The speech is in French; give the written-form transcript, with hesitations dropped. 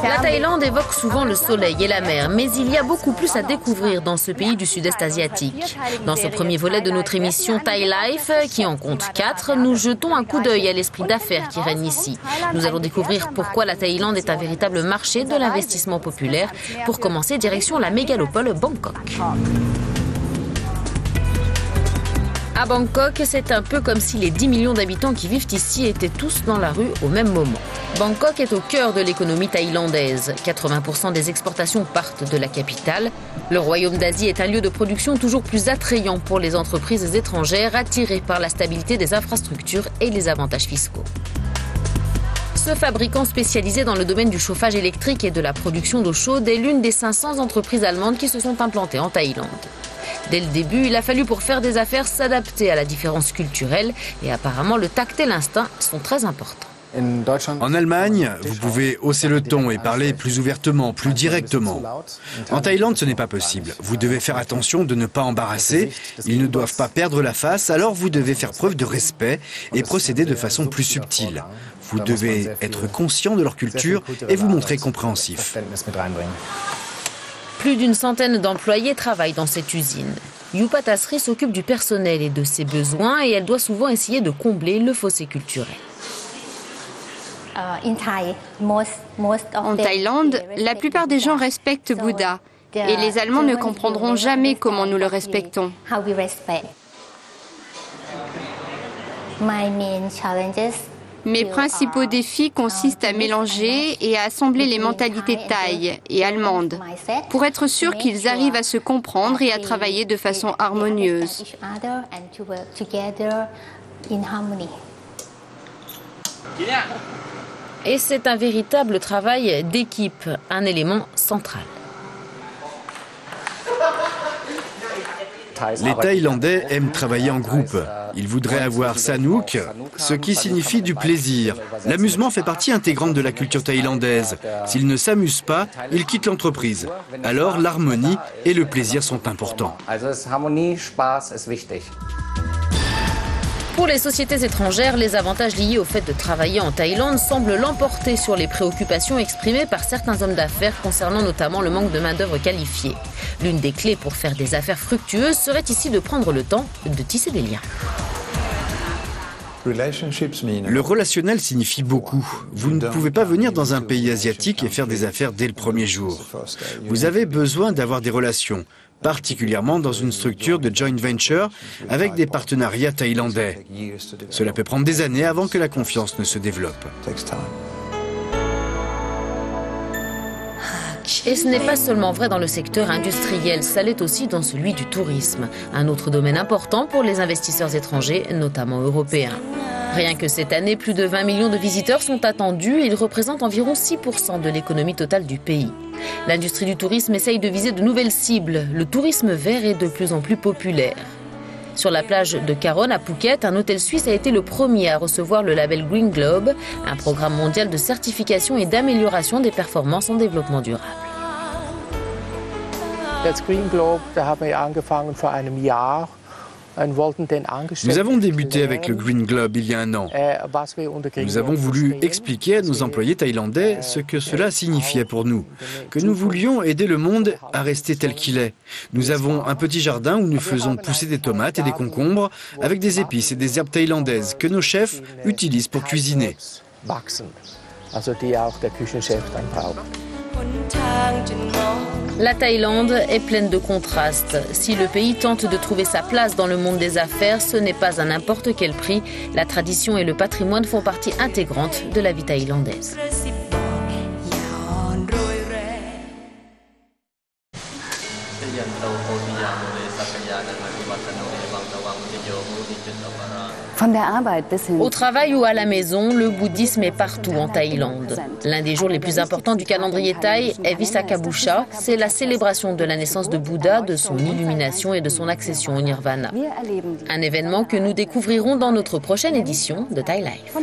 La Thaïlande évoque souvent le soleil et la mer, mais il y a beaucoup plus à découvrir dans ce pays du sud-est asiatique. Dans ce premier volet de notre émission Thai Life, qui en compte 4, nous jetons un coup d'œil à l'esprit d'affaires qui règne ici. Nous allons découvrir pourquoi la Thaïlande est un véritable marché de l'investissement populaire. Pour commencer, direction la mégalopole Bangkok. À Bangkok, c'est un peu comme si les 10 millions d'habitants qui vivent ici étaient tous dans la rue au même moment. Bangkok est au cœur de l'économie thaïlandaise. 80% des exportations partent de la capitale. Le Royaume d'Asie est un lieu de production toujours plus attrayant pour les entreprises étrangères attirées par la stabilité des infrastructures et les avantages fiscaux. Ce fabricant spécialisé dans le domaine du chauffage électrique et de la production d'eau chaude est l'une des 500 entreprises allemandes qui se sont implantées en Thaïlande. Dès le début, il a fallu pour faire des affaires s'adapter à la différence culturelle et apparemment le tact et l'instinct sont très importants. En Allemagne, vous pouvez hausser le ton et parler plus ouvertement, plus directement. En Thaïlande, ce n'est pas possible. Vous devez faire attention de ne pas embarrasser. Ils ne doivent pas perdre la face, alors vous devez faire preuve de respect et procéder de façon plus subtile. Vous devez être conscient de leur culture et vous montrer compréhensif. Plus d'une centaine d'employés travaillent dans cette usine. Yupa Tasri s'occupe du personnel et de ses besoins et elle doit souvent essayer de combler le fossé culturel. En Thaïlande, la plupart des gens respectent Bouddha et les Allemands ne comprendront jamais comment nous le respectons. Mes principaux défis consistent à mélanger et à assembler les mentalités thaï et allemandes pour être sûr qu'ils arrivent à se comprendre et à travailler de façon harmonieuse. Et c'est un véritable travail d'équipe, un élément central. Les Thaïlandais aiment travailler en groupe. Ils voudraient avoir Sanook, ce qui signifie du plaisir. L'amusement fait partie intégrante de la culture thaïlandaise. S'ils ne s'amusent pas, ils quittent l'entreprise. Alors l'harmonie et le plaisir sont importants. Pour les sociétés étrangères, les avantages liés au fait de travailler en Thaïlande semblent l'emporter sur les préoccupations exprimées par certains hommes d'affaires concernant notamment le manque de main-d'œuvre qualifiée. L'une des clés pour faire des affaires fructueuses serait ici de prendre le temps de tisser des liens. Le relationnel signifie beaucoup. Vous ne pouvez pas venir dans un pays asiatique et faire des affaires dès le premier jour. Vous avez besoin d'avoir des relations, particulièrement dans une structure de joint venture avec des partenariats thaïlandais. Cela peut prendre des années avant que la confiance ne se développe. Et ce n'est pas seulement vrai dans le secteur industriel, ça l'est aussi dans celui du tourisme, un autre domaine important pour les investisseurs étrangers, notamment européens. Rien que cette année, plus de 20 millions de visiteurs sont attendus et ils représentent environ 6% de l'économie totale du pays. L'industrie du tourisme essaye de viser de nouvelles cibles. Le tourisme vert est de plus en plus populaire. Sur la plage de Caron à Phuket, un hôtel suisse a été le premier à recevoir le label Green Globe, un programme mondial de certification et d'amélioration des performances en développement durable. Nous avons débuté avec le Green Globe il y a un an. Nous avons voulu expliquer à nos employés thaïlandais ce que cela signifiait pour nous, que nous voulions aider le monde à rester tel qu'il est. Nous avons un petit jardin où nous faisons pousser des tomates et des concombres avec des épices et des herbes thaïlandaises que nos chefs utilisent pour cuisiner. La Thaïlande est pleine de contrastes. Si le pays tente de trouver sa place dans le monde des affaires, ce n'est pas à n'importe quel prix. La tradition et le patrimoine font partie intégrante de la vie thaïlandaise. Au travail ou à la maison, le bouddhisme est partout en Thaïlande. L'un des jours les plus importants du calendrier thaï est Visakha-Bhusha. C'est la célébration de la naissance de Bouddha, de son illumination et de son accession au nirvana. Un événement que nous découvrirons dans notre prochaine édition de Thai Life.